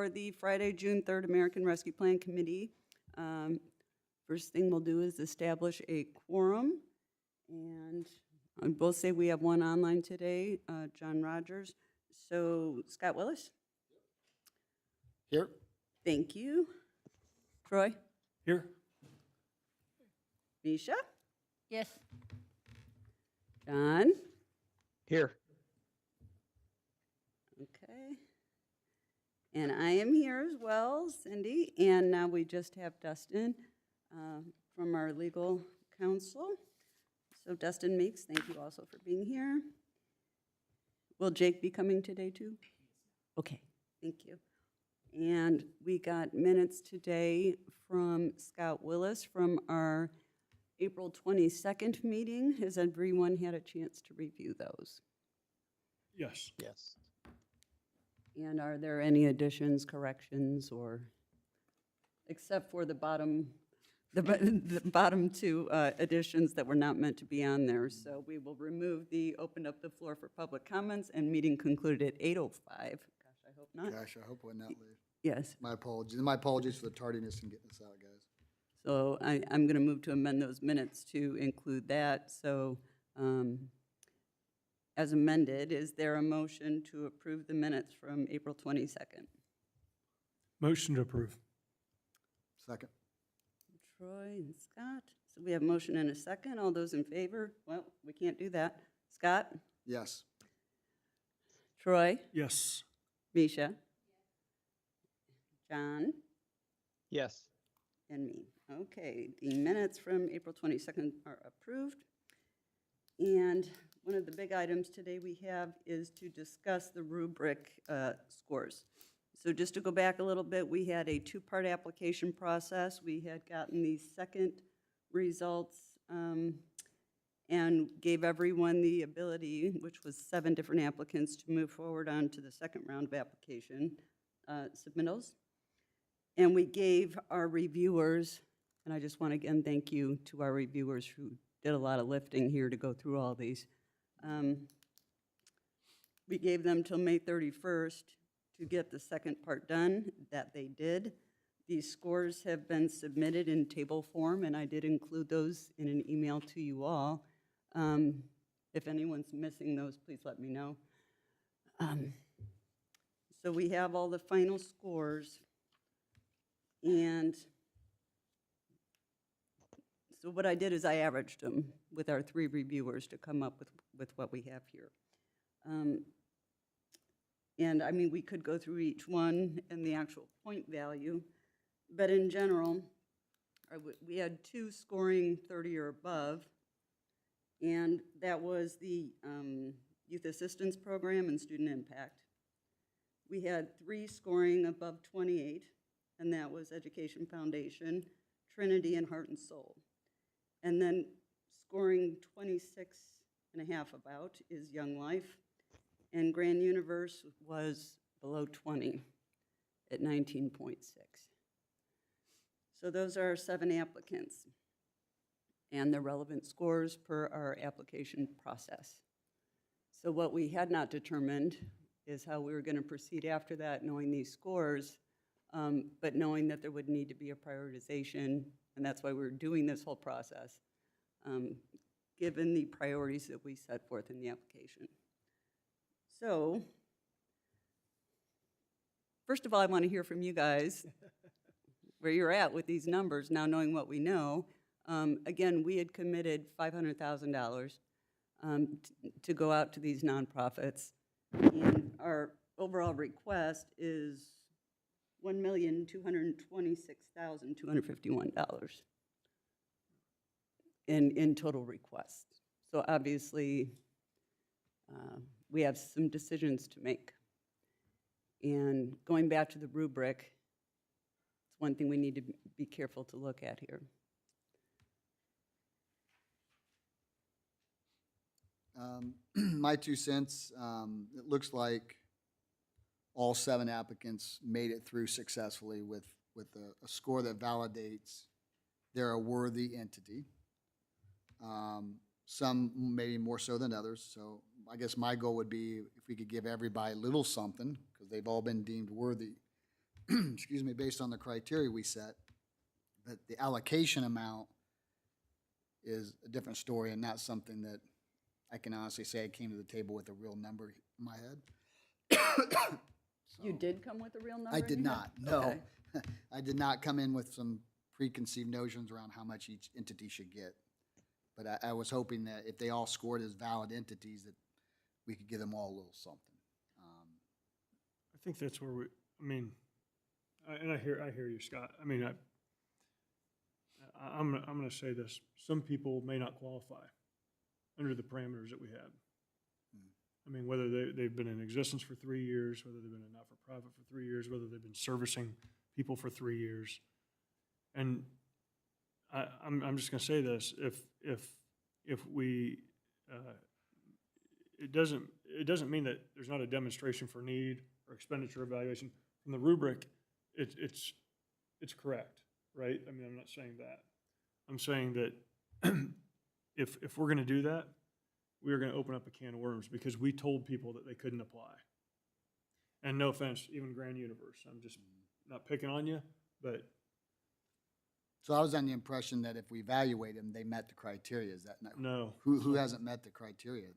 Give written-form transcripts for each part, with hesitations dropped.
for the Friday, June 3rd American Rescue Plan Committee. First thing we'll do is establish a quorum. And I will say we have one online today, John Rogers. So Scott Willis? Here. Thank you. Troy? Here. Misha? Yes. John? Here. Okay. And I am here as well, Cindy. And now we just have Dustin from our legal counsel. So Dustin Meeks, thank you also for being here. Will Jake be coming today too? Okay, thank you. And we got minutes today from Scott Willis from our April 22nd meeting. Has everyone had a chance to review those? Yes. Yes. And are there any additions, corrections, or, except for the bottom two additions that were not meant to be on there? So we will remove the open up the floor for public comments, and meeting concluded at 8:05. Gosh, I hope not. Gosh, I hope we're not late. Yes. My apologies. My apologies for the tardiness in getting this out, guys. So I'm going to move to amend those minutes to include that. So as amended, is there a motion to approve the minutes from April 22nd? Motion to approve. Second. Troy and Scott. So we have a motion and a second. All those in favor? Well, we can't do that. Scott? Yes. Troy? Yes. Misha? John? Yes. And me. Okay, the minutes from April 22nd are approved. And one of the big items today we have is to discuss the rubric scores. So just to go back a little bit, we had a two-part application process. We had gotten the second results and gave everyone the ability, which was 7 different applicants, to move forward on to the second round of application submittals. And we gave our reviewers, and I just want to again thank you to our reviewers who did a lot of lifting here to go through all these. We gave them till May 31st to get the second part done. That they did. These scores have been submitted in table form, and I did include those in an email to you all. If anyone's missing those, please let me know. So we have all the final scores. And so what I did is I averaged them with our 3 reviewers to come up with what we have here. And I mean, we could go through each one and the actual point value, but in general, we had 2 scoring 30 or above, and that was the Youth Assistance Program and Student Impact. We had 3 scoring above 28, and that was Education Foundation, Trinity, and Heart and Soul. And then scoring 26.5 about is Young Life, and Grand Universe was below 20 at 19.6. So those are our 7 applicants and the relevant scores per our application process. So what we had not determined is how we were going to proceed after that, knowing these scores, but knowing that there would need to be a prioritization, and that's why we're doing this whole process, given the priorities that we set forth in the application. So, first of all, I want to hear from you guys where you're at with these numbers, now knowing what we know. Again, we had committed $500,000 to go out to these nonprofits, and our overall request is $1,226,251 in total requests. So obviously, we have some decisions to make. And going back to the rubric, it's one thing we need to be careful to look at here. My 2 cents, it looks like all 7 applicants made it through successfully with a score that validates they're a worthy entity. Some maybe more so than others. So I guess my goal would be if we could give everybody a little something, because they've all been deemed worthy. excuse me, based on the criteria we set, that the allocation amount is a different story and not something that I can honestly say I came to the table with a real number in my head. You So, did come with a real number? I in did your not, head? no. Okay. I did not come in with some preconceived notions around how much each entity should get. But I was hoping that if they all scored as valid entities, that we could give them all a little something. I think that's where we, I mean, I hear you, Scott. I mean, I'm going to say this. Some people may not qualify under the parameters that we have. I mean, whether they've been in existence for 3 years, whether they've been a not-for-profit for 3 years, whether they've been servicing people for 3 years. And I'm just going to say this: if we, it doesn't mean that there's not a demonstration for need or expenditure evaluation from the rubric. It's correct, right? I mean, I'm not saying that. I'm saying that if we're going to do that, we are going to open up a can of worms because we told people that they couldn't apply. And no offense, even Grand Universe. I'm just not picking on you, but So I was on the impression that if we evaluate them, they met the criteria. Is that not? no. Who hasn't met the criteria?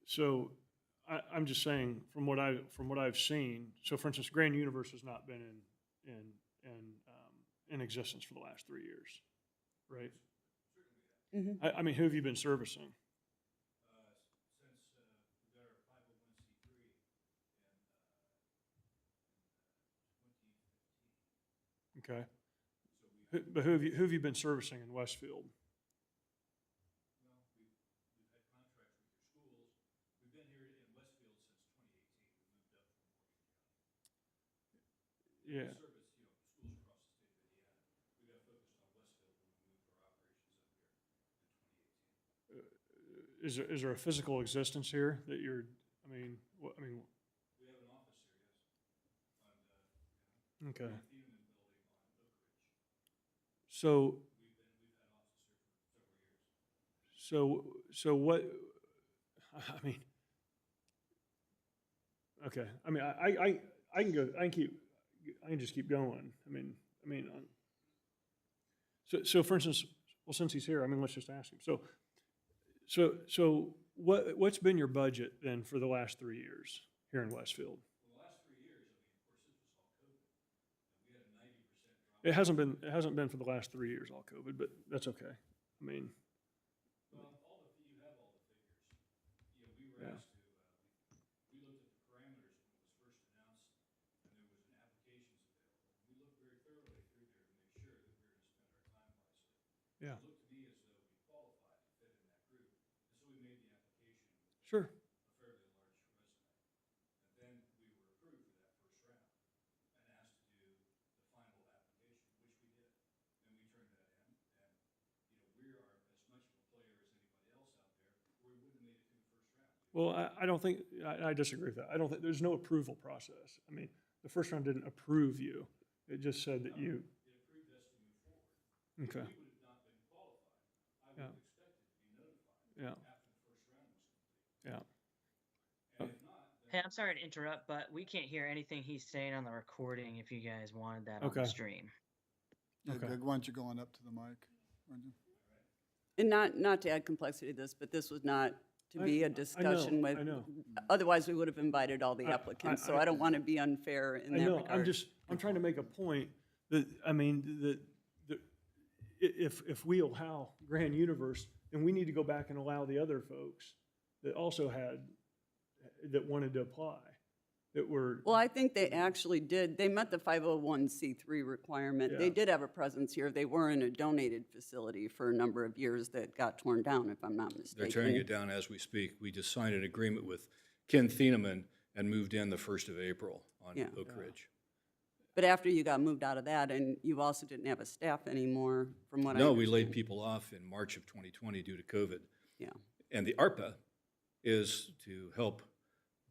So I'm just saying from what I've seen. So for instance, Grand Universe has not been in existence for the last 3 years, right? Mhm. I mean, who have you been servicing? Okay. But who have you been servicing in Westfield? Yeah. Is there a physical existence here that you're, I mean, what, I mean. We have an office here, yes. Okay. So. So what, I mean, okay. I mean, I can go, I can just keep going. I mean, so for instance, well, since he's here, I mean, let's just ask him. So what's been your budget then for the last 3 years here in Westfield? It hasn't been for the last 3 years all COVID, but that's okay. I mean. Yeah. Yeah. Sure. Well, I don't think, I disagree with that. I don't think, there's no approval process. I mean, the first round didn't approve you. It just said that you. Okay. Yeah. Yeah. Yeah. Hey, I'm sorry to interrupt, but we can't hear anything he's saying on the recording if you guys wanted that on Okay. the stream. Yeah, Okay. Greg, why don't you go on up to the mic? Brendan? And not to add complexity to this, but this was not to be a discussion with. I know. Otherwise, we would have invited all the applicants, so I don't want to be unfair in I that know, regard. I'm trying to make a point that, I mean, if we allow Grand Universe, then we need to go back and allow the other folks that also that wanted to apply, that were. Well, I think they actually did. They met the 501c3 requirement. They Yeah. did have a presence here. They were in a donated facility for a number of years that got torn down, if I'm not mistaken. They're tearing it down as we speak. We just signed an agreement with Ken Thieneman and moved in the 1st of April on Yeah. Oak Ridge. But after you got moved out of that, and you also didn't have a staff anymore, from what I No, understand. we laid people off in March of 2020 due to COVID. Yeah. And the ARPA is to help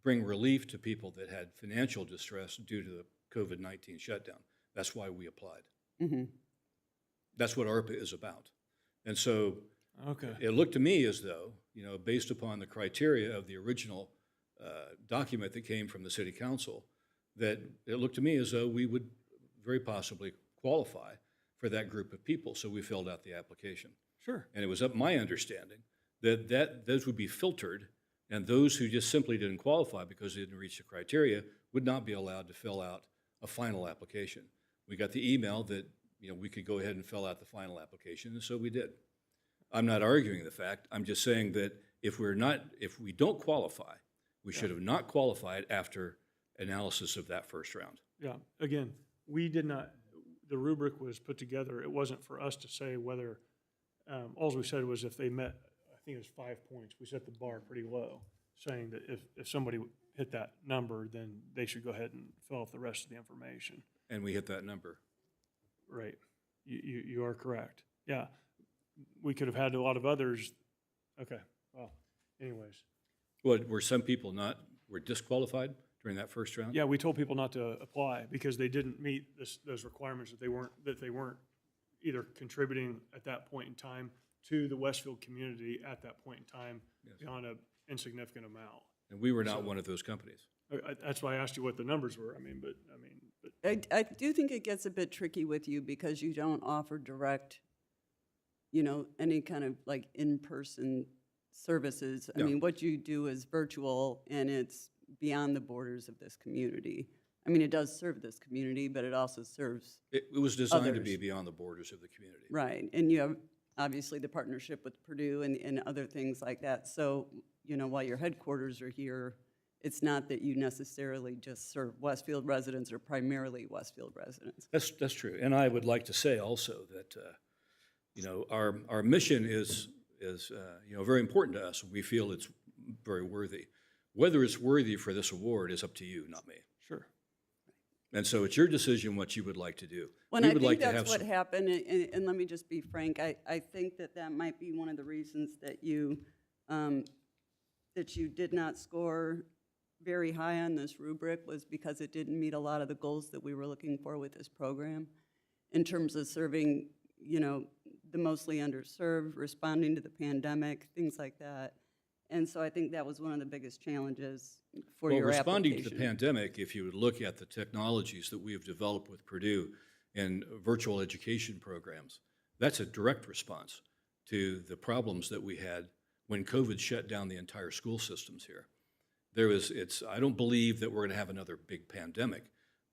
bring relief to people that had financial distress due to the COVID-19 shutdown. That's why we applied. Mm-hmm. That's what ARPA is about. And so Okay. it looked to me as though, based upon the criteria of the original document that came from the city council, that it looked to me as though we would very possibly qualify for that group of people, so we filled out the application. Sure. And it was up my understanding that those would be filtered, and those who just simply didn't qualify because they didn't reach the criteria would not be allowed to fill out a final application. We got the email that, you know, we could go ahead and fill out the final application, and so we did. I'm not arguing the fact. I'm just saying that if we don't qualify, we should have not qualified after analysis of that first round. Yeah, again, we did not, the rubric was put together, it wasn't for us to say whether, all we said was if they met, I think it was 5 points, we set the bar pretty low, saying that if somebody hit that number, then they should go ahead and fill out the rest of the information. And we hit that number. Right, you are correct. Yeah, we could have had a lot of others, okay, well, anyways. What, were some people were disqualified during that first round? Yeah, we told people not to apply because they didn't meet those requirements, that they weren't either contributing at that point in time to the Westfield community at that point in time beyond an insignificant amount. And we were not one of those companies. That's why I asked you what the numbers were. I do think it gets a bit tricky with you because you don't offer direct, any kind of like in-person services. I No. mean, what you do is virtual and it's beyond the borders of this community. I mean, it does serve this community, but it also serves, It was designed to be Others. beyond the borders of the community. right. And you have obviously the partnership with Purdue and other things like that. So, while your headquarters are here, it's not that you necessarily just serve Westfield residents or primarily Westfield residents. That's true. And I would like to say also that, our mission is very important to us. We feel it's very worthy. Whether it's worthy for this award is up to you, not me. Sure. And so it's your decision what you would like to do. Well, We and I would think like to that's have what some- happened, and let me just be frank, I think that might be one of the reasons that you did not score very high on this rubric, was because it didn't meet a lot of the goals that we were looking for with this program in terms of serving, the mostly underserved, responding to the pandemic, things like that. And so I think that was one of the biggest challenges for Well, your responding application. to the pandemic, if you would look at the technologies that we have developed with Purdue and virtual education programs, that's a direct response to the problems that we had when COVID shut down the entire school systems here. I don't believe that we're going to have another big pandemic,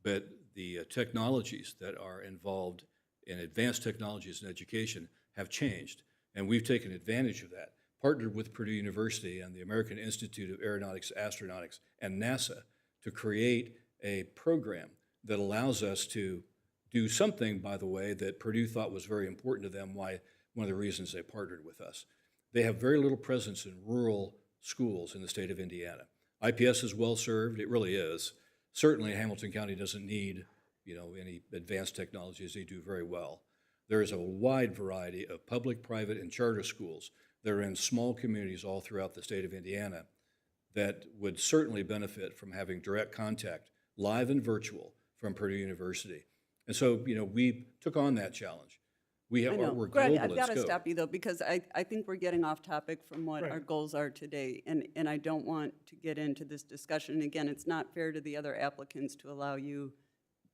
but the technologies that are involved in advanced technologies in education have changed, and we've taken advantage of that. Partnered with Purdue University and the American Institute of Aeronautics, Astronautics, and NASA to create a program that allows us to do something, by the way, that Purdue thought was very important to them, one of the reasons they partnered with us. They have very little presence in rural schools in the state of Indiana. IPS is well-served, it really is. Certainly Hamilton County doesn't need, any advanced technologies, they do very well. There is a wide variety of public, private, and charter schools that are in small communities all throughout the state of Indiana that would certainly benefit from having direct contact, live and virtual, from Purdue University. And so, we took on that challenge. I know. We're Greg, global I've in got to scope. stop you though, because I think we're getting off topic from what Right. our goals are today, and I don't want to get into this discussion. And again, it's not fair to the other applicants to allow you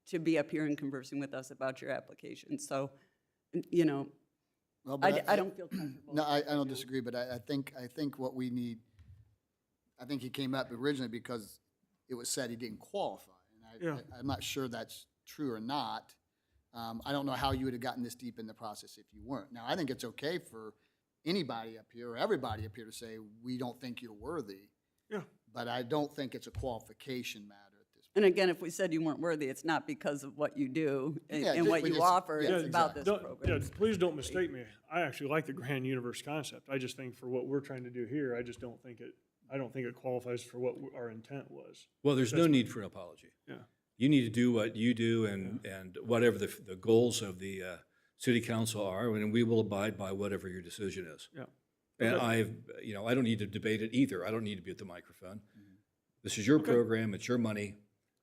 to be up here and conversing with us about your application. So, Well, but I don't feel comfortable. No, I don't disagree, but I think what we need, I think he came up originally because it was said he didn't qualify. And Yeah. I'm not sure that's true or not. I don't know how you would have gotten this deep in the process if you weren't. Now, I think it's okay for anybody up here or everybody up here to say, we don't think you're worthy, Yeah. but I don't think it's a qualification matter at this point. And again, if we said you weren't worthy, it's not because of what you do and Yeah, and what we you just- offer, yeah, it's about exactly. this Don't- program. Yeah, please don't mistake me. I actually like the grand universe concept. I just think for what we're trying to do here, I don't think it qualifies for what our intent was. Well, there's no That's need for an apology. Yeah. You need to do what you do and whatever the goals of the city council are, and we will abide by whatever your decision is. Yeah. And Okay. I don't need to debate it either. I don't need to be at the microphone. This is your Okay. program, it's your money.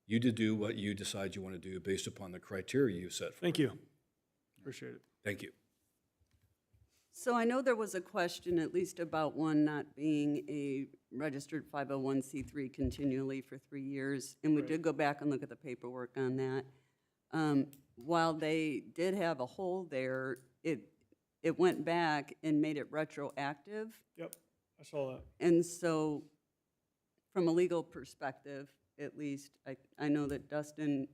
You to do what you decide you want to do based upon the criteria you set for. Thank you. Appreciate it. Thank you. So I know there was a question, at least about one not being a registered 501c3 continually for 3 years, and we Right. did go back and look at the paperwork on that. While they did have a hole there, it went back and made it retroactive. Yep, I saw that. And so, from a legal perspective, at least, I know that Dustin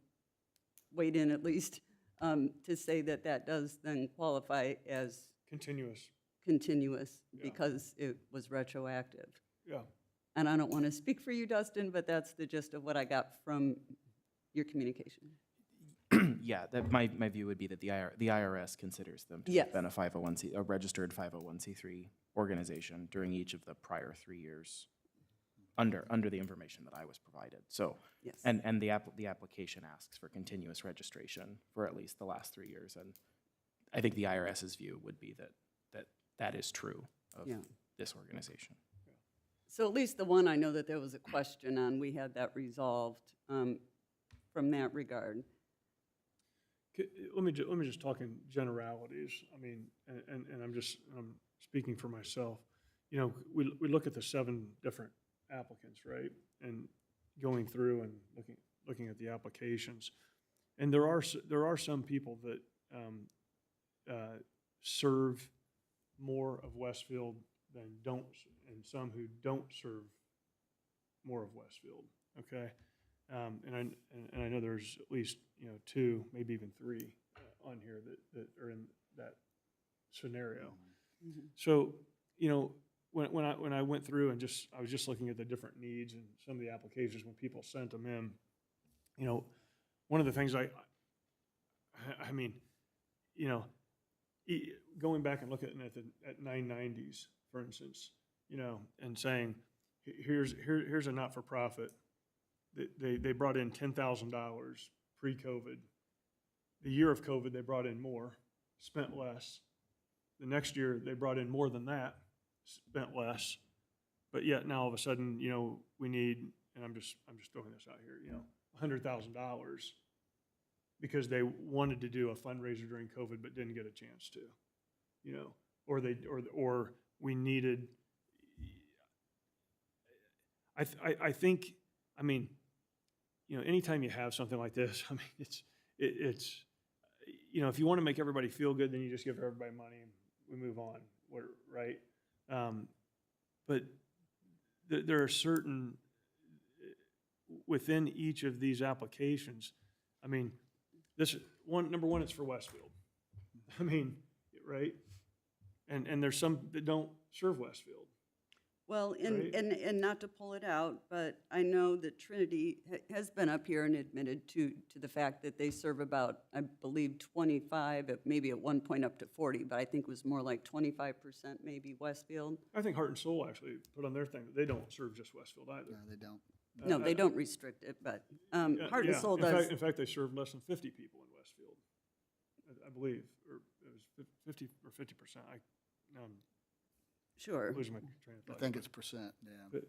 weighed in at least to say that that does then qualify as Continuous, continuous Yeah. because it was retroactive. yeah. And I don't want to speak for you, Dustin, but that's the gist of what I got from your communication. Yeah, that my view would be that the IRS considers them to Yes. have been a registered 501c3 organization during each of the prior 3 years under the information that I was provided. So, Yes. and the application asks for continuous registration for at least the last 3 years. And I think the IRS's view would be that is true of Yeah. this organization. So at least the one I know that there was a question on, we had that resolved from that regard. Let me just talk in generalities. I mean, and I'm speaking for myself. You know, we look at the 7 different applicants, right? And going through and looking at the applications. And there are some people that serve more of Westfield than don't, and some who don't serve more of Westfield, okay? And I know there's at least, 2, maybe even 3 on here that are in that scenario. So, when I went through and I was just looking at the different needs and some of the applications when people sent them in, one of the things I mean, going back and looking at 990s, for instance, and saying, here's a not-for-profit. They brought in $10,000 pre-COVID. The year of COVID, they brought in more, spent less. The next year, they brought in more than that, spent less. But yet now all of a sudden, we need, and I'm just throwing this out here, $100,000 because they wanted to do a fundraiser during COVID but didn't get a chance to, or we needed. I think, anytime you have something like this, it's if you want to make everybody feel good, then you just give everybody money and we move on, right? But there are certain, within each of these applications, number one, it's for Westfield. Right? And there's some that don't serve Westfield. Well, Right. and not to pull it out, but I know that Trinity has been up here and admitted to the fact that they serve about, I believe, 25, maybe at one point up to 40, but I think it was more like 25% maybe Westfield. I think Heart and Soul actually put on their thing that they don't serve just Westfield either. No, they don't. No, they don't restrict it, but Heart and Yeah. Soul In does. fact, they serve less than 50 people in Westfield, I believe, or it was 50 or 50%. Now I'm Sure. losing my train of I thought. think it's percent, yeah. But,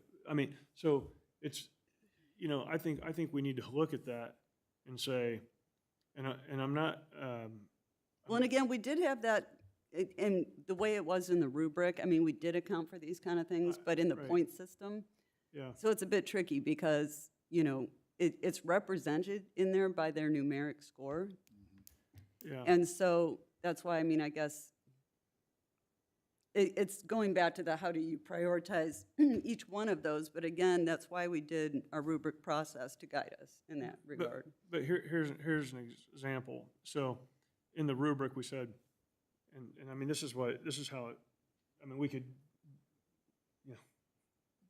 so it's, I think we need to look at that and say, and I'm not. Well, and again, we did have that, and the way it was in the rubric, we did account for these kind of things, but in the Right. point system. Yeah. So it's a bit tricky because, it's represented in there by their numeric score. Yeah. And so that's why, I guess it's going back to the how do you prioritize each one of those. But again, that's why we did our rubric process to guide us in that regard. But here's an example. So in the rubric, we said, and this is how it, we could,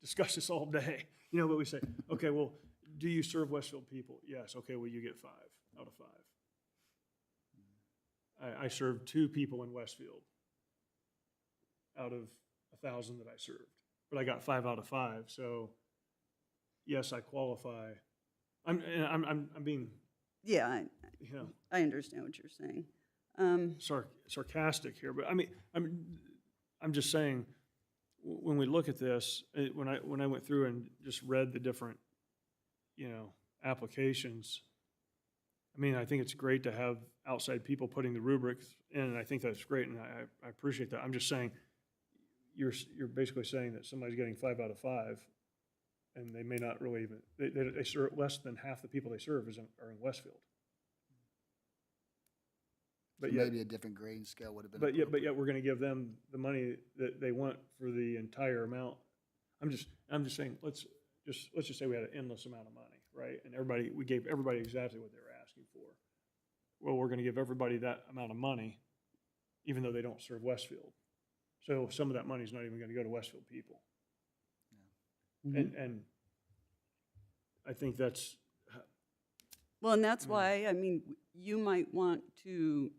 discuss this all day, but we say, okay, well, do you serve Westfield people? Yes. Okay, well, you get 5 out of 5. I served 2 people in Westfield out of 1,000 that I served, but I got 5 out of 5. So yes, I qualify. I'm being, Yeah, I understand what you're saying. sarcastic here, but I'm just saying, when we look at this, when I went through and just read the different, applications, I mean, I think it's great to have outside people putting the rubrics in, and I think that's great, and I appreciate that. I'm just saying, you're basically saying that somebody's getting 5 out of 5, and they may not really even, they serve, less than half the people they serve are in Westfield. So But yet, maybe a different grading scale would have been. but yet appropriate. we're gonna give them the money that they want for the entire amount. I'm just saying, let's just say we had an endless amount of money, right? And we gave everybody exactly what they were asking for. Well, we're gonna give everybody that amount of money, even though they don't serve Westfield. So some of that money's not even gonna go to Westfield people. And I think that's, Well, and that's why, I mean, you might want to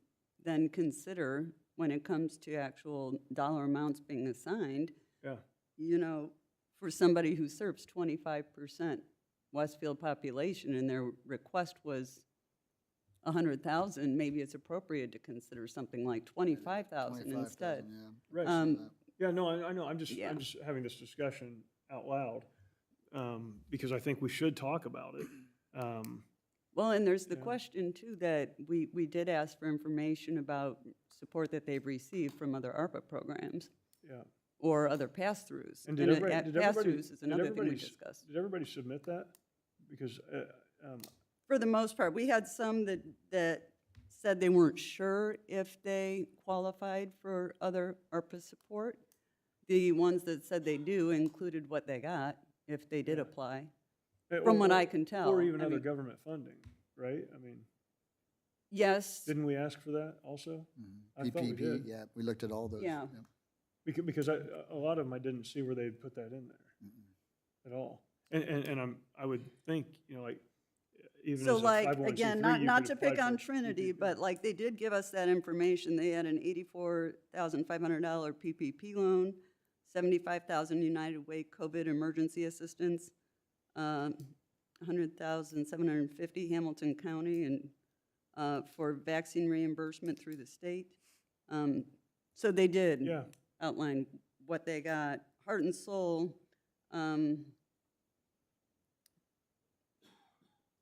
then consider, when it comes to actual dollar amounts being assigned, yeah, you know, for somebody who serves 25% Westfield population and their request was 100,000, maybe it's appropriate to consider something like 25,000 instead. 25,000, yeah. right. Um, Yeah, no, I know, I'm just Yeah. having this discussion out loud, because I think we should talk about it. Well, and there's the Yeah. question too, that we did ask for information about support that they've received from other ARPA programs Yeah. or other pass-throughs. And did everybody, Pass-throughs is did another thing we everybody, discussed. did everybody submit that? Because, For the most part, we had some that said they weren't sure if they qualified for other ARPA support. The ones that said they do included what they got, if they did apply, from what I can tell. Or even I other mean, government funding, right? I mean, Yes, didn't we ask for that also? I thought we PPP, did. yeah, we looked at all those. Yeah. Because a lot of them, I didn't see where they put that in there at all. And I would think, you know, like, even so as a like, 501c3, again, you not could to apply pick for on Trinity, PPP. but like, they did give us that information. They had an $84,500 PPP loan, 75,000 United Way COVID emergency assistance, 100,750 Hamilton County, and for vaccine reimbursement through the state. So they did Yeah, outline what they got. Heart and Soul,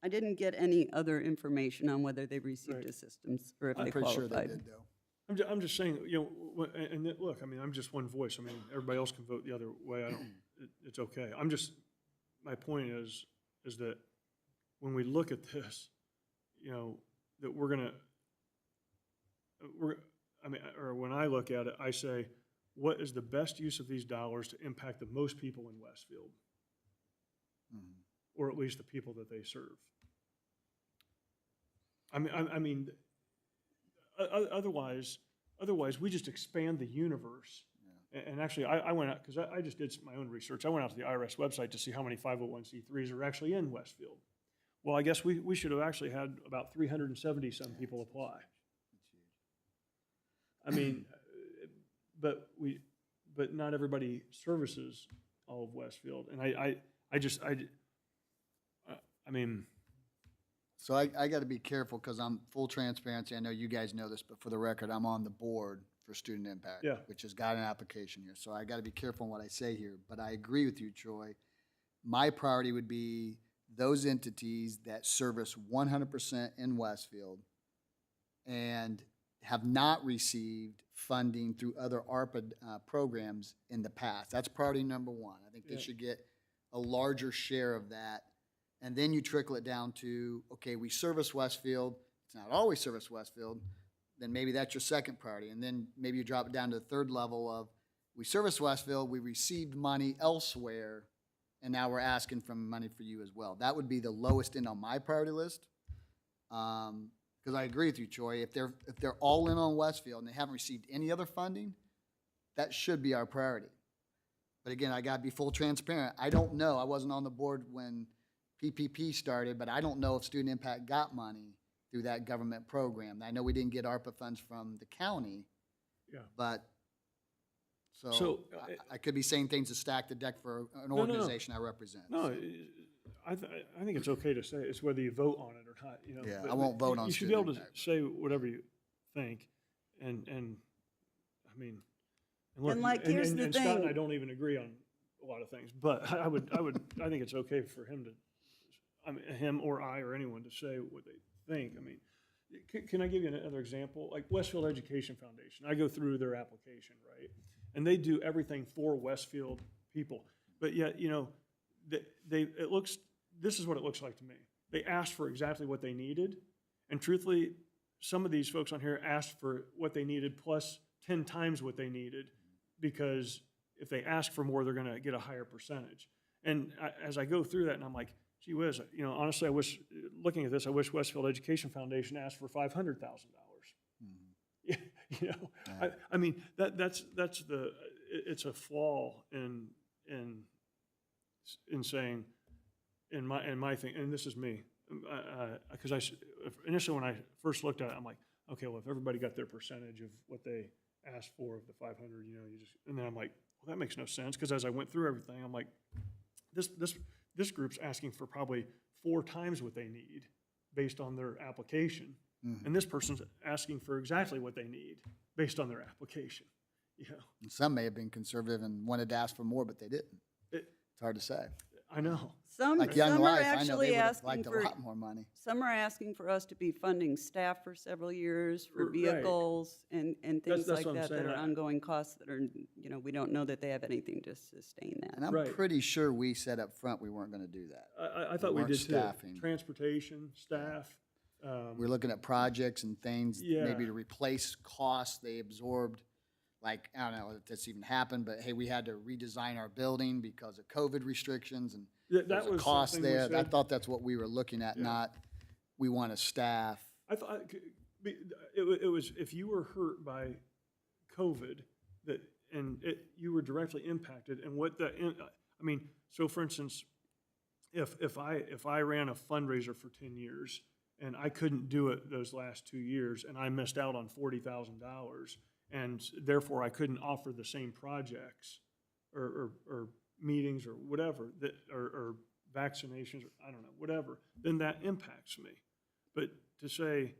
I didn't get any other information on whether they received Right. assistance or if I'm they I'm pretty sure they qualified. did, though. I'm just saying, you know, look, I mean, I'm just one voice. I mean, everybody else can vote the other way. It's okay. My point is that when we look at this, you know, that or when I look at it, I say, what is the best use of these dollars to impact the most people in Westfield? Or at least the people that they serve? Otherwise, we just expand the universe. And actually, I went out, because I just did my own research. I went out to the IRS website to see how many 501c3s are actually in Westfield. Well, I guess we should have actually had about 370-some people apply. I mean, but not everybody services all of Westfield. And I mean, So I got to be careful because I'm full transparency. I know you guys know this, but for the record, I'm on the board for Student Impact, Yeah. which has got an application here. So I got to be careful in what I say here. But I agree with you, Troy. My priority would be those entities that service 100% in Westfield and have not received funding through other ARPA programs in the past. That's priority number one. I think they Yeah. should get a larger share of that. And then you trickle it down to, okay, we service Westfield. It's not always service Westfield. Then maybe that's your second priority. And then maybe you drop it down to the third level of, we service Westfield, we received money elsewhere, and now we're asking for money for you as well. That would be the lowest end on my priority list. Because I agree with you, Troy. If they're all in on Westfield and they haven't received any other funding, that should be our priority. But again, I gotta be full transparent. I don't know. I wasn't on the board when PPP started, but I don't know if Student Impact got money through that government program. I know we didn't get ARPA funds from the county. Yeah. But, So, so I could be saying things to stack the deck for an no. organization I represent. no, so. I think it's okay to say it's whether you vote on it or not, you know. Yeah, but- I won't but vote on You should be able to Student Impact. say whatever you think, and I mean, and look, And like, here's the and Scott and thing. I don't even agree on a lot of things, but I think it's okay for him to, I mean, him or I or anyone to say what they think. I mean, can I give you another example? Like Westfield Education Foundation, I go through their application, right? And they do everything for Westfield people. But yet, you know, this is what it looks like to me. They asked for exactly what they needed. And truthfully, some of these folks on here asked for what they needed plus 10 times what they needed, because if they ask for more, they're going to get a higher percentage. And as I go through that, and I'm like, gee whiz, you know, honestly, I wish, looking at this, I wish Westfield Education Foundation asked for $500,000. Mhm. You know, Yeah. I mean, that's it's a flaw in saying, in my thing, and this is me, because initially when I first looked at it, I'm like, okay, well, if everybody got their percentage of what they asked for of the 500, you know, and then I'm like, well, that makes no sense, because as I went through everything, I'm like, this group's asking for probably 4 times what they need based on their application, Mhm. and this person's asking for exactly what they need based on their application, you know. And some may have been conservative and wanted to ask for more, but they didn't. It's hard to say. I know. Like Young Some are Life, I know actually they would have asking liked a for, lot more money. some are asking for us to be funding staff for several years, for Right. vehicles and things that's like what I'm that, that saying. are ongoing costs that are, you know, we don't know that they have anything to sustain that. And I'm Right. pretty sure we said up front we weren't going to do that. I thought we weren't did too. staffing. Transportation, staff. We're looking at projects and things Yeah. maybe to replace costs they absorbed. Like, I don't know if this even happened, but hey, we had to redesign our building because of COVID restrictions and That there's a was cost something we there. I said. thought that's what we were looking at, Yeah. not we want to staff. I thought it was, if you were hurt by COVID, you were directly impacted, and I mean, so for instance, if I ran a fundraiser for 10 years and I couldn't do it those last 2 years and I missed out on $40,000, and therefore I couldn't offer the same projects or meetings or whatever or vaccinations, or I don't know, whatever, then that impacts me. But to say,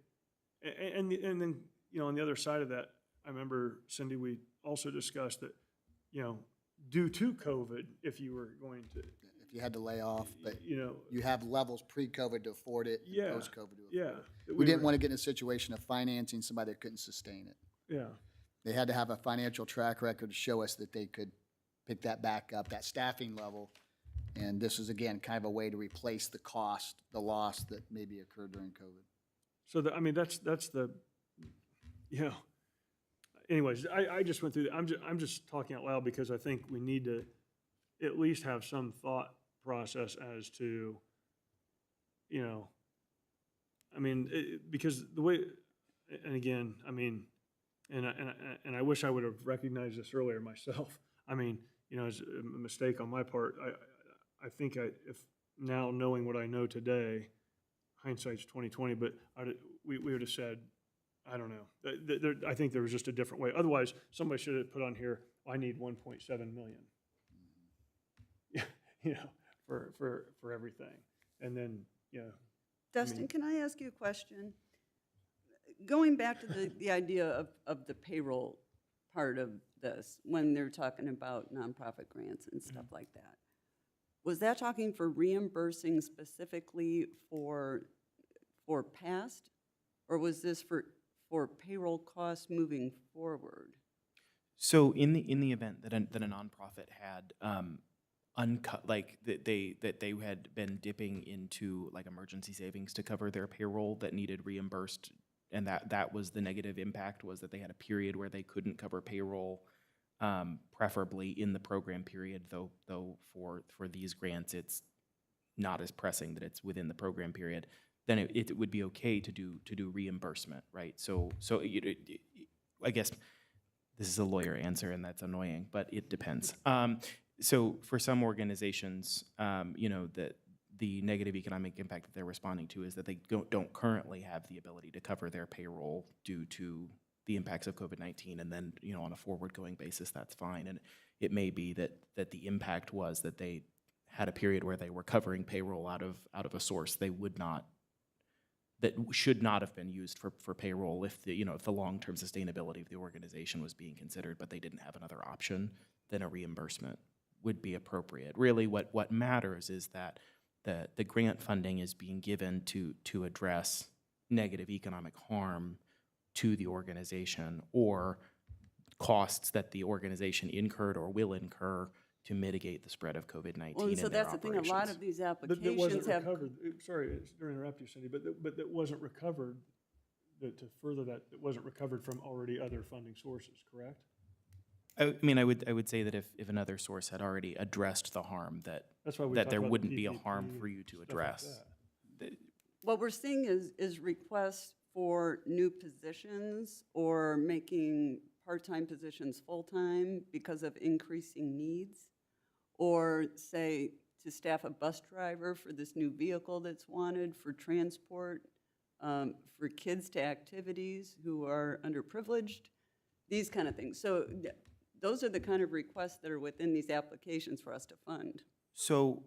and then, you know, on the other side of that, I remember, Cindy, we also discussed that, you know, due to COVID, if you were going to, If you had to lay off, but you know, you have levels pre-COVID to afford it, and Yeah. post-COVID to afford yeah. it. that We didn't were- want to get in a situation of financing somebody that couldn't sustain it. Yeah, They had to have a financial track record to show us that they could pick that back up, that staffing level. And this is, again, kind of a way to replace the cost, the loss that maybe occurred during COVID. so I mean, that's the, you know, anyways, I just went through, I'm just talking out loud because I think we need to at least have some thought process as to, you know, I mean, because the way, and again, I mean, and I wish I would have recognized this earlier myself. I mean, you know, it's a mistake on my part. I think if now knowing what I know today, hindsight's 20/20, but we would have said, I don't know. I think there was just a different way. Otherwise, somebody should have put on here, I need 1.7 million. You know, for everything. And then, you know, Dustin, can I ask you a question? Going back to the idea of the payroll part of this, when they're talking about nonprofit grants and stuff like that, was that talking for reimbursing specifically for past, or was this for payroll costs moving forward? So in the event that a nonprofit had uncut, like that they had been dipping into like emergency savings to cover their payroll that needed reimbursed, and that was the negative impact, was that they had a period where they couldn't cover payroll, preferably in the program period, though for these grants it's not as pressing that it's within the program period, then it would be okay to do reimbursement, right? So I guess this is a lawyer answer, and that's annoying, but it depends. So for some organizations, you know, that the negative economic impact that they're responding to is that they don't currently have the ability to cover their payroll due to the impacts of COVID-19, and then, you know, on a forward-going basis, that's fine. And it may be that the impact was that they had a period where they were covering payroll out of a source that should not have been used for payroll if the long-term sustainability of the organization was being considered, but they didn't have another option, then a reimbursement would be appropriate. Really, what matters is that the grant funding is being given to address negative economic harm to the organization or costs that the organization incurred or will incur to mitigate the spread of COVID-19 Well, and so in their that's the thing, a lot operations. of these But that wasn't applications have. recovered, sorry to interrupt you, Cindy, but that wasn't recovered, to further that, it wasn't recovered from already other funding sources, correct? I mean, I would say that if another source had already addressed the harm, that That's why we that talked there about the wouldn't be a PPP harm for you to stuff like address. that. What we're seeing is requests for new positions or making part-time positions full-time because of increasing needs. Or say to staff a bus driver for this new vehicle that's wanted for transport, for kids to activities who are underprivileged, these kind of things. So those are the kind of requests that are within these applications for us to fund. So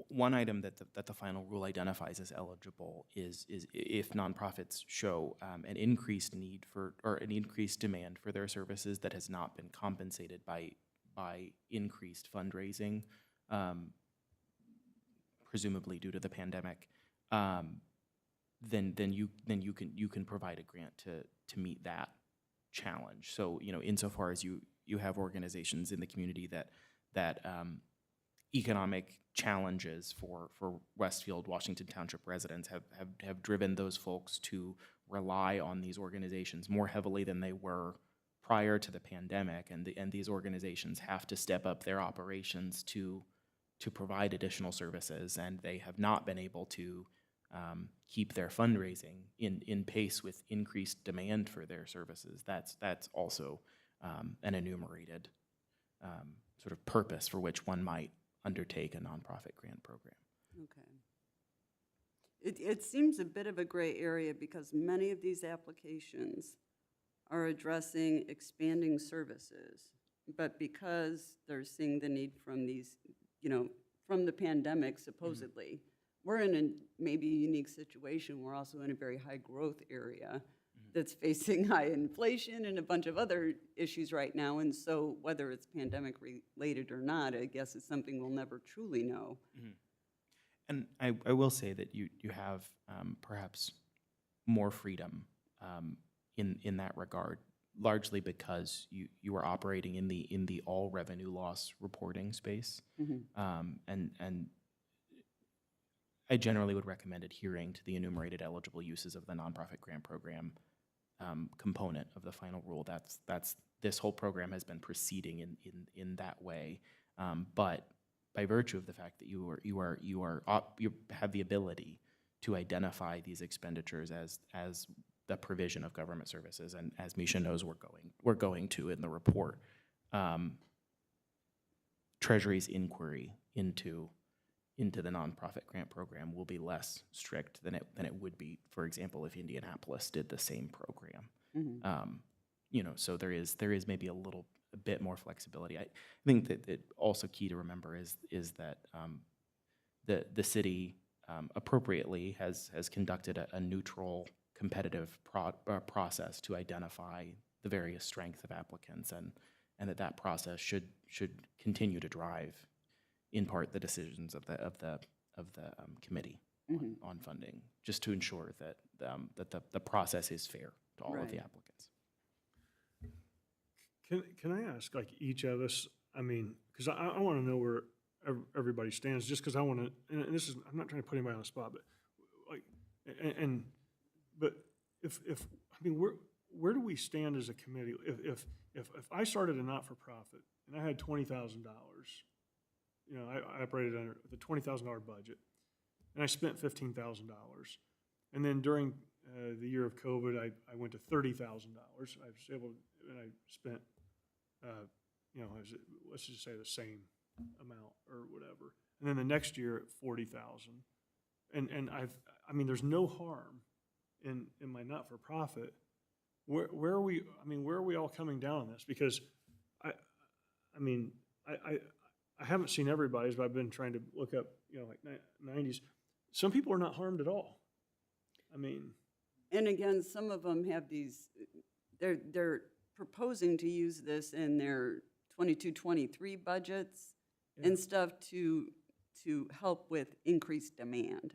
one item that the final rule identifies as eligible is if nonprofits show an increased need for or an increased demand for their services that has not been compensated by increased fundraising, presumably due to the pandemic, then you can provide a grant to meet that challenge. So insofar as you have organizations in the community that economic challenges for Westfield, Washington Township residents have driven those folks to rely on these organizations more heavily than they were prior to the pandemic, and these organizations have to step up their operations to provide additional services, and they have not been able to keep their fundraising in pace with increased demand for their services. That's also an enumerated sort of purpose for which one might undertake a nonprofit grant program. Okay. It seems a bit of a gray area because many of these applications are addressing expanding services, but because they're seeing the need from these, from the pandemic supposedly, we're in a maybe unique situation. We're also in a very high growth area that's facing high inflation and a bunch of other issues right now. And so whether it's pandemic related or not, I guess it's something we'll never truly know. And I will say that you have perhaps more freedom in that regard, largely because you are operating in the all revenue loss reporting space, and I generally would recommend adhering to the enumerated eligible uses of the nonprofit grant program component of the final rule. That's this whole program has been proceeding in that way, but by virtue of the fact that you have the ability to identify these expenditures as the provision of government services, and as Misha knows, we're going to in the report, Treasury's inquiry into the nonprofit grant program will be less strict than it would be, for example, if Indianapolis did the same program. So there is maybe a bit more flexibility. I think that also key to remember is that the city appropriately has conducted a neutral, competitive process to identify the various strengths of applicants, and that process should continue to drive, in part, the decisions of the committee on funding, just to ensure that the process is fair to all of the applicants. Can I ask, like, each of us, I mean, because I want to know where everybody stands, just because I want to, and this is, I'm not trying to put anybody on the spot, but like, but if I mean, where do we stand as a committee? If I started a not-for-profit and I had $20,000, I operated under the $20,000 budget, and I spent $15,000, and then during the year of COVID, I went to $30,000. I was able, and I spent, let's just say the same amount or whatever. And then the next year at 40,000, and I mean, there's no harm in my not-for-profit. Where are we? I mean, where are we all coming down on this? Because I haven't seen everybody's, but I've been trying to look up, like 90s. Some people are not harmed at all. I mean, And again, some of them have these, they're proposing to use this in their 22-23 budgets and stuff to help with increased demand.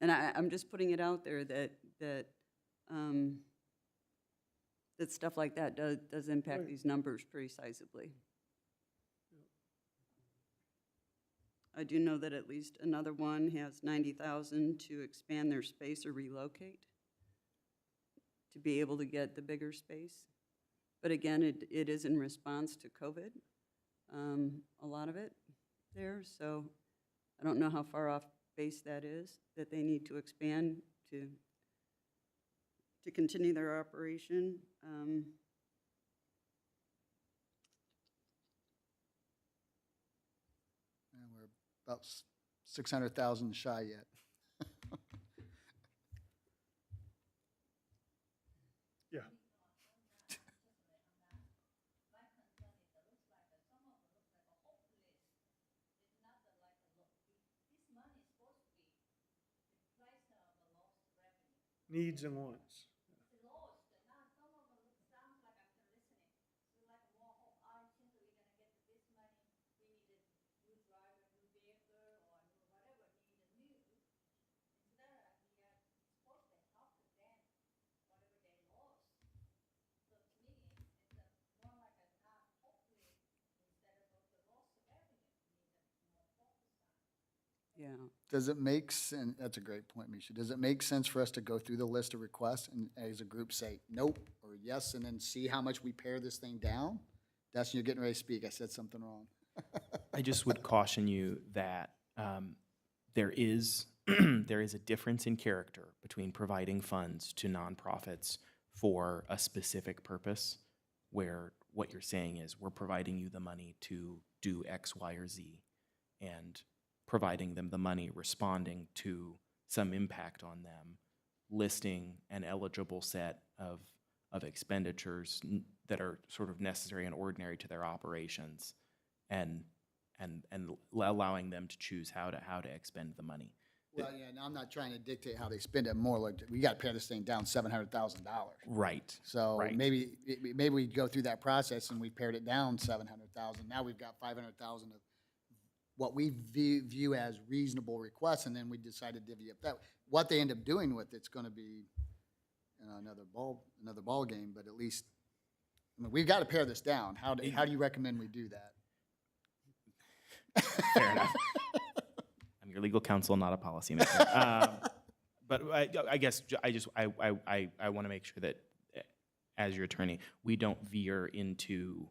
And I'm just putting it out there that stuff like that does impact Right. these numbers pretty sizably. I do know that at least another one has 90,000 to expand their space or relocate to be able to get the bigger space. But again, it is in response to COVID, a lot of it there. So I don't know how far off base that is, that they need to expand to continue their operation. And we're about 600,000 shy yet. Yeah. Needs and wants. Yeah. Does it make sense, that's a great point, Misha. Does it make sense for us to go through the list of requests and as a group say nope or yes, and then see how much we pare this thing down? Dustin, you're getting ready to speak. I said something wrong. I just would caution you that there is there is a difference in character between providing funds to nonprofits for a specific purpose, where what you're saying is we're providing you the money to do X, Y, or Z, and providing them the money responding to some impact on them, listing an eligible set of expenditures that are sort of necessary and ordinary to their operations, and allowing them to choose how to expend the money. Well, yeah, and I'm not trying to dictate how they spend it. More like we got to pare this thing down $700,000. Right. So Right. maybe we go through that process and we pared it down 700,000. Now we've got 500,000 of what we view as reasonable requests, and then we decide to divvy up that. What they end up doing with it's going to be, you know, another ball game. But at least, I mean, we've got to pare this down. How do you recommend we do that? Fair enough. I'm your legal counsel, not a policymaker. But I guess I want to make sure that as your attorney, we don't veer into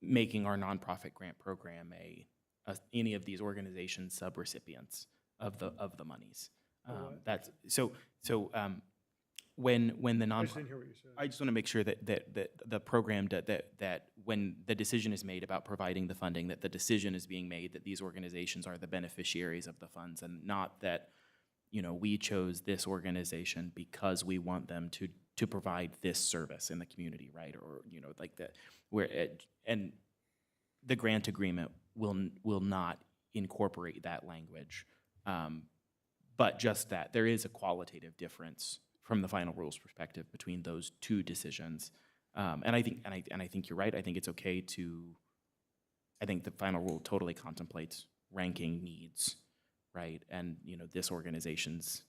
making our nonprofit grant program any of these organizations subrecipients of the monies. what? That's so. When the I non, just didn't hear what you said. I just want to make sure that the program that when the decision is made about providing the funding, that the decision is being made that these organizations are the beneficiaries of the funds, and not that, you know, we chose this organization because we want them to provide this service in the community, right? Or, you know, like that, and the grant agreement will not incorporate that language, but just that there is a qualitative difference from the final rules perspective between those two decisions. And I think you're right. I think it's okay I think the final rule totally contemplates ranking needs, right? And, you know, this organization's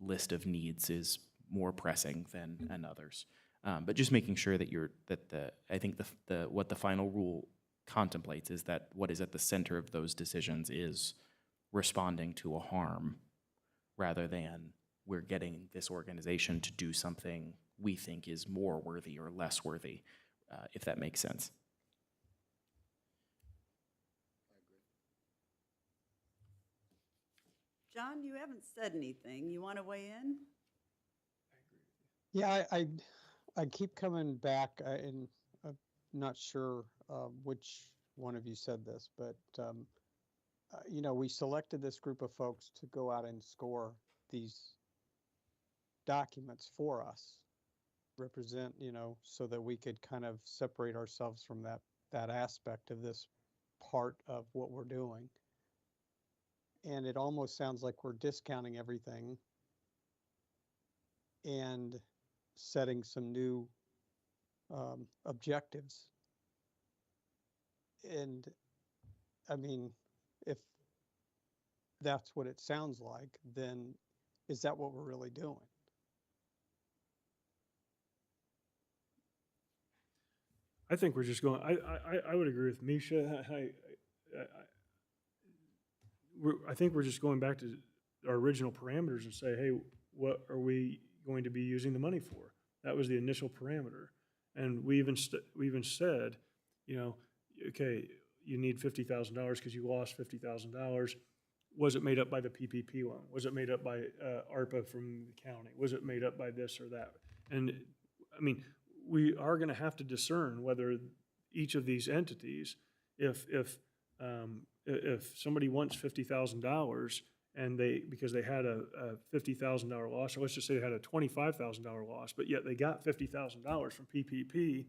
list of needs is more pressing than others. But just making sure that I think what the final rule contemplates is that what is at the center of those decisions is responding to a harm, rather than we're getting this organization to do something we think is more worthy or less worthy, if that makes sense. John, you haven't said anything. You want to weigh in? Yeah, I keep coming back, and I'm not sure which one of you said this, but you know, we selected this group of folks to go out and score these documents for us, represent, you know, so that we could kind of separate ourselves from that aspect of this part of what we're doing. And it almost sounds like we're discounting everything and setting some new objectives. And I mean, if that's what it sounds like, then is that what we're really doing? I think we're just going, I would agree with Misha. I think we're just going back to our original parameters and say, hey, what are we going to be using the money for? That was the initial parameter. And we even said, you know, okay, you need $50,000 because you lost $50,000. Was it made up by the PPP loan? Was it made up by Arpa from the county? Was it made up by this or that? And I mean, we are going to have to discern whether each of these entities, if somebody wants $50,000 and because they had a $50,000 loss, or let's just say they had a $25,000 loss, but yet they got $50,000 from PPP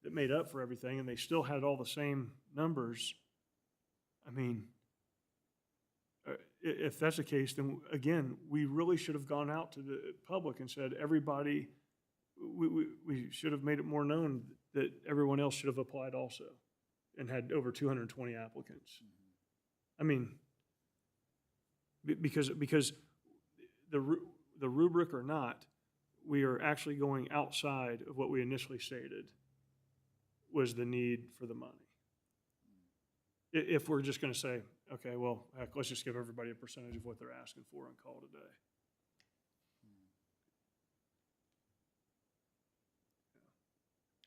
that made up for everything, and they still had all the same numbers. I mean, if that's the case, then again, we really should have gone out to the public and said, everybody, we should have made it more known that everyone else should have applied also and had over 220 applicants. I mean, because the rubric or not, we are actually going outside of what we initially stated was the need for the money. If we're just going to say, okay, well, heck, let's just give everybody a percentage of what they're asking for and call it a day.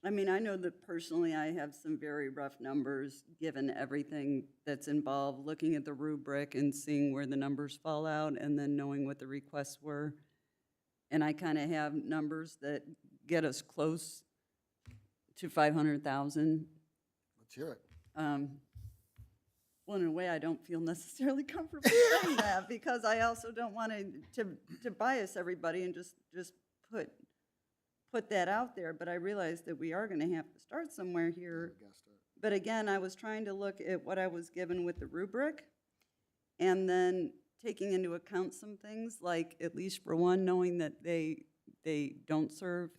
I mean, I know that personally I have some very rough numbers, given everything that's involved, looking at the rubric and seeing where the numbers fall out and then knowing what the requests were. And I kind of have numbers that get us close to 500,000. Let's hear it. Well, in a way, I don't feel necessarily comfortable saying that, because I also don't want to bias everybody and just put that out there. But I realize that we are going to have to start somewhere here. But again, I was trying to look at what I was given with the rubric, and then taking into account some things, like, at least for one, knowing that they don't serve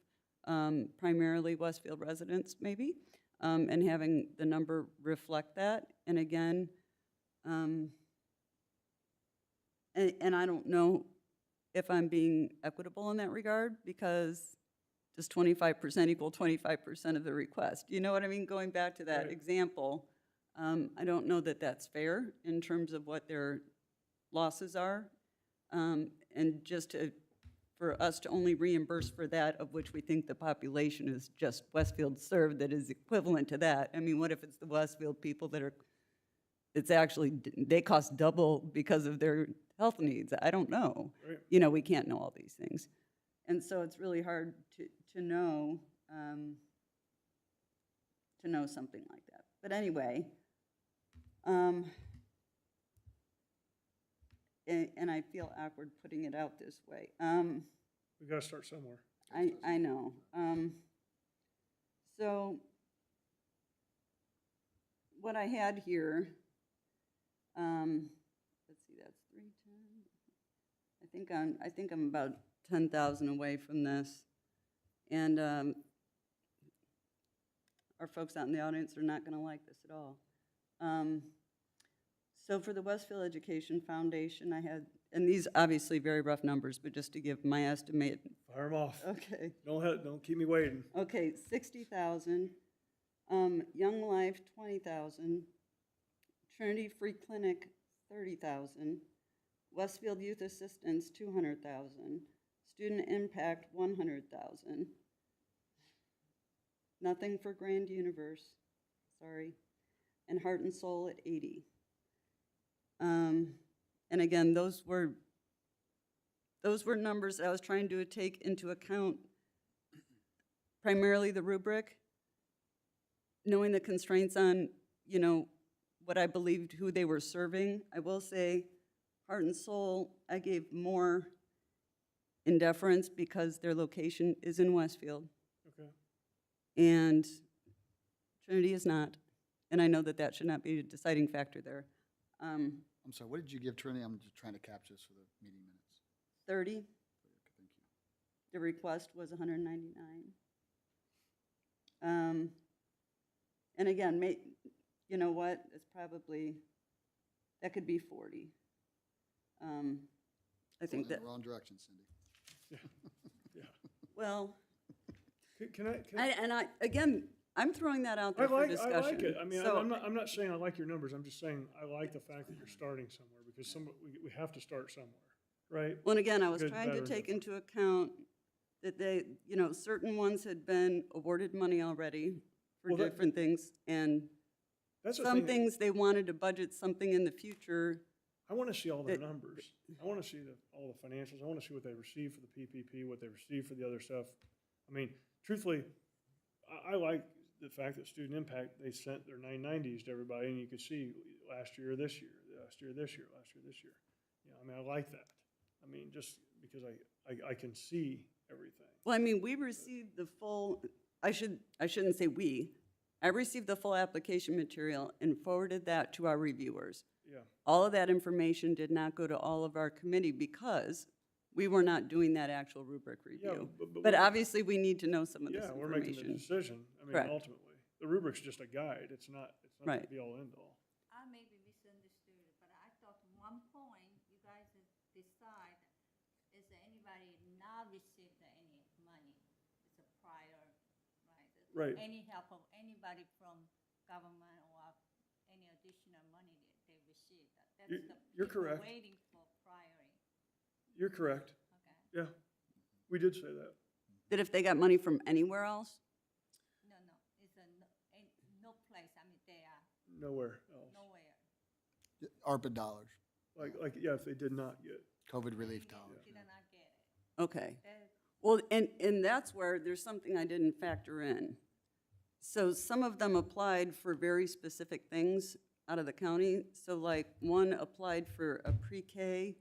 primarily Westfield residents, maybe, and having the number reflect that. And again, and I don't know if I'm being equitable in that regard, because does 25% equal 25% of the request? You know what I mean? Going back to that Right. example, I don't know that that's fair in terms of what their losses are. And just for us to only reimburse for that of which we think the population is just Westfield served that is equivalent to that. I mean, what if it's the Westfield people that it's actually, they cost double because of their health needs? I don't know. Right. You know, we can't know all these things. And so it's really hard to know something like that. But anyway, and I feel awkward putting it out this way. We got to start somewhere. I know. So what I had here, let's see, that's 310. I think I'm about 10,000 away from this, and our folks out in the audience are not going to like this at all. So for the Westfield Education Foundation, I had, and these obviously very rough numbers, but just to give my estimate. Fire them off. Okay. Don't keep me waiting. Okay, 60,000. Young Life, 20,000. Trinity Free Clinic, 30,000. Westfield Youth Assistance, 200,000. Student Impact, 100,000. Nothing for Grand Universe, sorry. And Heart and Soul at 80. And again, those were numbers that I was trying to take into account primarily the rubric, knowing the constraints on, you know, what I believed who they were serving. I will say Heart and Soul, I gave more in deference because their location is in Westfield. Okay. And Trinity is not. And I know that that should not be a deciding factor there. I'm sorry, what did you give Trinity? I'm just trying to capture this for the meeting minutes. 30. Okay, thank you. The request was 199. And again, you know what? It's probably, that could be 40. I think In that, the wrong direction, Cindy. well, Can I, again, I'm throwing that out there for discussion. I like it. I mean, So- I'm not saying I like your numbers. I'm just saying I like the fact that you're starting somewhere because we have to start somewhere, right? Well, and again, I was Good, trying to better, take different. into account that they, certain ones had been awarded money already for Well, that- different things, and That's the some thing. things they wanted to budget something in the future. I want to see all their that- numbers. I want to see all the financials. I want to see what they received for the PPP, what they received for the other stuff. I mean, truthfully, I like the fact that Student Impact, they sent their 990s to everybody, and you could see last year, this year, last year, this year, last year, this year. I mean, I like that. I mean, just because I can see everything. Well, I mean, we received the full, I shouldn't say we. I received the full application material and forwarded that to our reviewers. Yeah. All of that information did not go to all of our committee because we were not doing that actual rubric review. But obviously, we need to know some of this Yeah, we're making the information. decision. I mean, Correct. ultimately, the rubric's just a guide. It's not the Right. be-all, end-all. I maybe misunderstood, but I thought one point you guys decide, is there anybody not received any money? It's a prior, right? Right. Any help of anybody from government or any additional money that they received? That's You- the you're people correct. waiting for prior, You're correct. okay? Yeah, we did say that. That if they got money from anywhere else? No, it's no place, I mean, they are Nowhere else. nowhere. ARPA dollars, Yeah, if they did not get. COVID relief dollars. Did not get it. Okay. That- Well, and that's where there's something I didn't factor in. So some of them applied for very specific things out of the county. So like one applied for a pre-K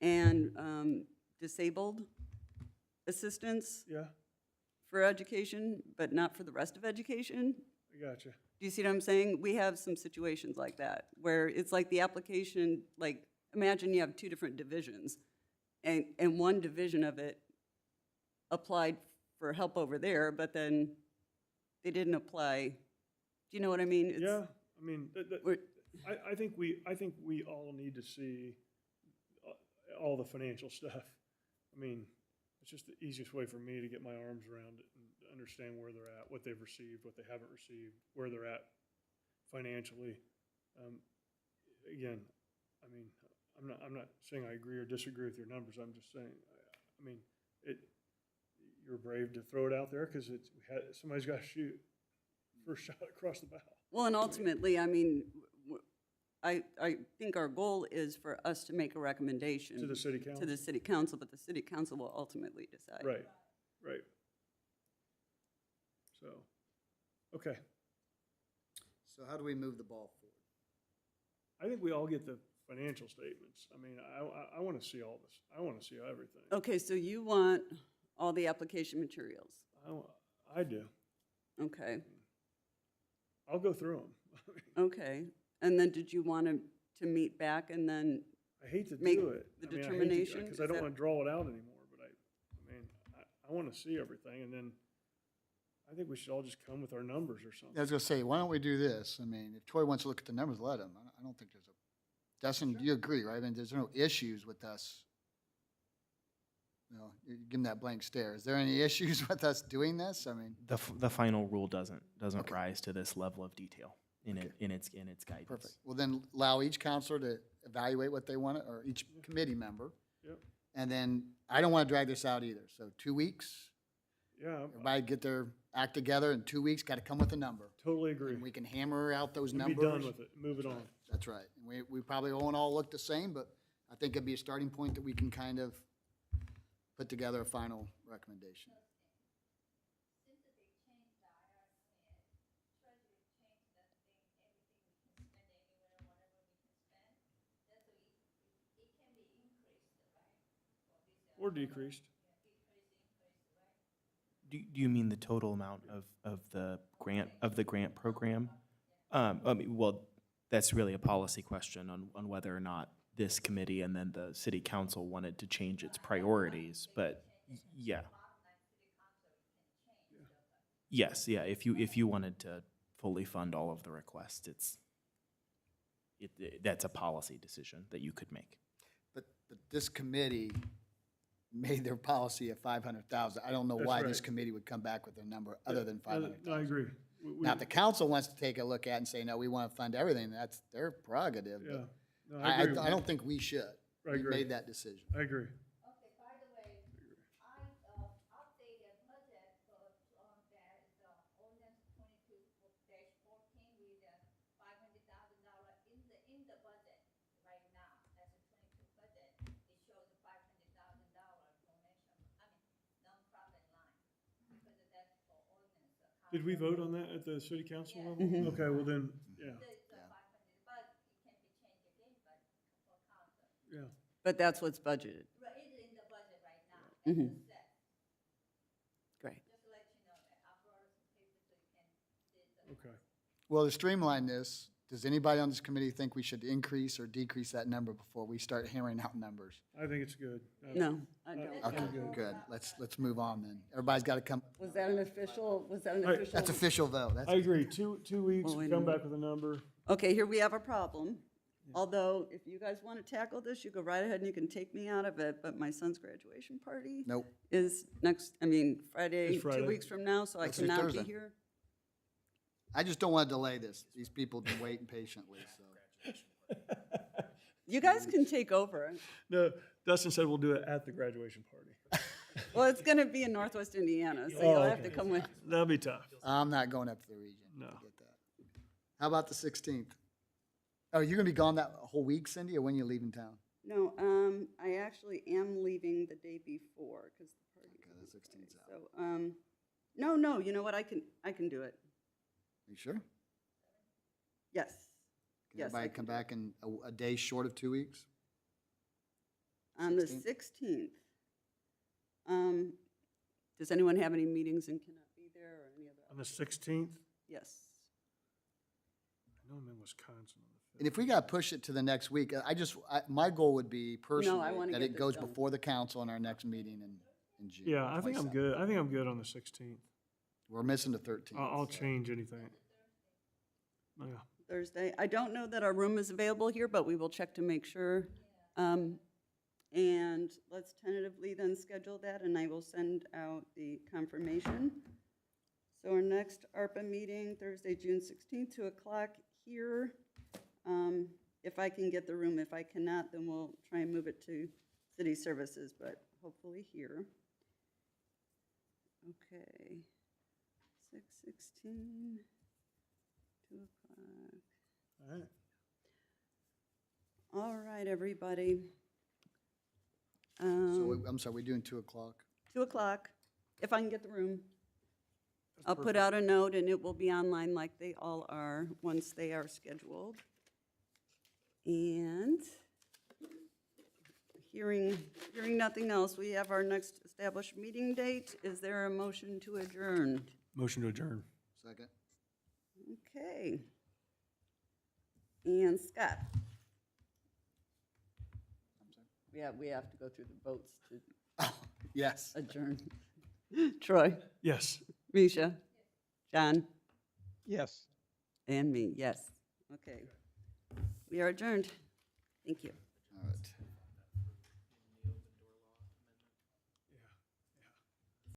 and disabled assistance Yeah, for education, but not for the rest of education. I gotcha. Do you see what I'm saying? We have some situations like that, where it's like the application, like, imagine you have two different divisions, and one division of it applied for help over there, but then they didn't apply. Do you know what I mean? It's- Yeah, I mean, we're- I think we all need to see all the financial stuff. I mean, it's just the easiest way for me to get my arms around it and understand where they're at, what they've received, what they haven't received, where they're at financially. Again, I mean, I'm not saying I agree or disagree with your numbers. I'm just saying, I mean, you're brave to throw it out there because somebody's got to shoot first shot across the bow. Well, and ultimately, I mean, I think our goal is for us to make a recommendation. To the city council? To the city council, but the city council will ultimately decide. Right. So, okay. So how do we move the ball forward? I think we all get the financial statements. I mean, I want to see all this. I want to see everything. Okay, so you want all the application materials? I do. Okay, I'll go through them. okay. And then did you want to meet back and then, I hate to Make do it. the I mean, determination? Because Is I don't that- want to draw it out anymore, but I mean, I want to see everything and then I think we should all just come with our numbers or something. I was gonna say, why don't we do this? I mean, if Troy wants to look at the numbers, let him. I don't think there's Dustin, you agree, right? I mean, there's no issues with us. You give him that blank stare. Is there any issues with us doing this? I mean, The final rule doesn't Okay. rise to this level of detail in Okay. it, in its guidance. perfect. Well, then allow each counselor to evaluate what they want, or each committee member. Yep. And then, I don't want to drag this out either. So 2 weeks, Yeah, everybody get their act together in 2 weeks, got to come with a number. totally agree. And we can hammer out those And numbers. be done with it, move it on. That's right. And we probably won't all look the same, but I think it'd be a starting point that we can kind of put together a final recommendation. Since they changed the IRS and Treasury changed that thing, everything we can spend anywhere, whatever we can spend, that's what it can be increased, right? Or decreased. Do you mean the total amount of the grant program? I mean, well, that's really a policy question on whether or not this committee and then the city council wanted to change its priorities, but yeah. Yes, yeah, if you wanted to fully fund all of the requests, that's a policy decision that you could make. but this committee made their policy at 500,000. I don't know That's why this right. committee would come back with a number other than No, 500,000. I agree. Now, if the council wants to take a look at it and say, no, we want to fund everything, that's their prerogative. Yeah, But no, I agree. I don't think we should. I We agree. made that decision. I agree. Okay, by the way, I, updated budget for, that is, ordinance 22-14 with $500,000 in the budget right now, as a 22 budget, it shows a $500,000 donation, nonprofit line, because that's for ordinance. Did we vote on that at the city council level? Mhm. Okay, well then, yeah, It's 500, but it can be changed again, but for council. yeah. But that's what's budgeted. Right, it's in the budget right now, Mhm. it's set. Great. Just to let you know that I brought some papers so you can see the. Okay. Well, to streamline this, does anybody on this committee think we should increase or decrease that number before we start hammering out numbers? I think it's good. No, I don't. Okay, I'm good. good. Let's move on then. Everybody's got to come, Was that an official, was that an I- official? that's official though. That's, I agree. 2 weeks, Well, wait a come minute. back with a number. Okay, here we have a problem. Although, if you guys want to tackle this, you go right ahead and you can take me out of it, but my son's graduation party nope. is Friday, It's Friday. 2 weeks from now, so I Let's do cannot be Thursday. here. I just don't want to delay this. These people have been waiting patiently, so. You guys can take over. No, Dustin said we'll do it at the graduation party. Well, it's gonna be in Northwest Indiana, so Oh, you'll have to okay. come with. That'll be tough. I'm not going up to the region. No. I get that. How about the 16th? Oh, you're going to be gone that whole week, Cindy, or when you leaving town? No, I actually am leaving the day before, because the party. Okay, the 16th's out. So, no, you know what, I can do it. You sure? Yes. Can Yes, I everybody can come do it. back in a day short of 2 weeks? On the 16th? 16th. Does anyone have any meetings and cannot be there, or any other? On the 16th, Yes. I know I'm in Wisconsin on the 5th. And if we got to push it to the next week, my goal would be personally wanna that get it this goes done. before the council in our next meeting in June. Yeah, I think I'm 27th. good. I think I'm good on the 16th. We're missing the 13th. I'll so. change anything. Yeah. Thursday. I don't know that our room is available here, but we will check to make sure. And let's tentatively then schedule that, and I will send out the confirmation. So our next ARPA meeting, Thursday, June 16th, 2 o'clock here. If I can get the room, if I cannot, then we'll try and move it to city services, but hopefully here. Okay. 6:16, 2 o'clock. All right. All right, everybody. I'm sorry, we're doing 2 o'clock? 2 o'clock, if I can get the room. I'll put out a note, and it will be online like they all are, once they are scheduled. And hearing nothing else, we have our next established meeting date. Is there a motion to adjourn? Motion to adjourn. Second? Okay. And Scott? We have to go through the votes to Oh, yes. adjourn. Troy? Yes. Risha? John? Yes. And me, yes. Okay. We are adjourned. Thank you.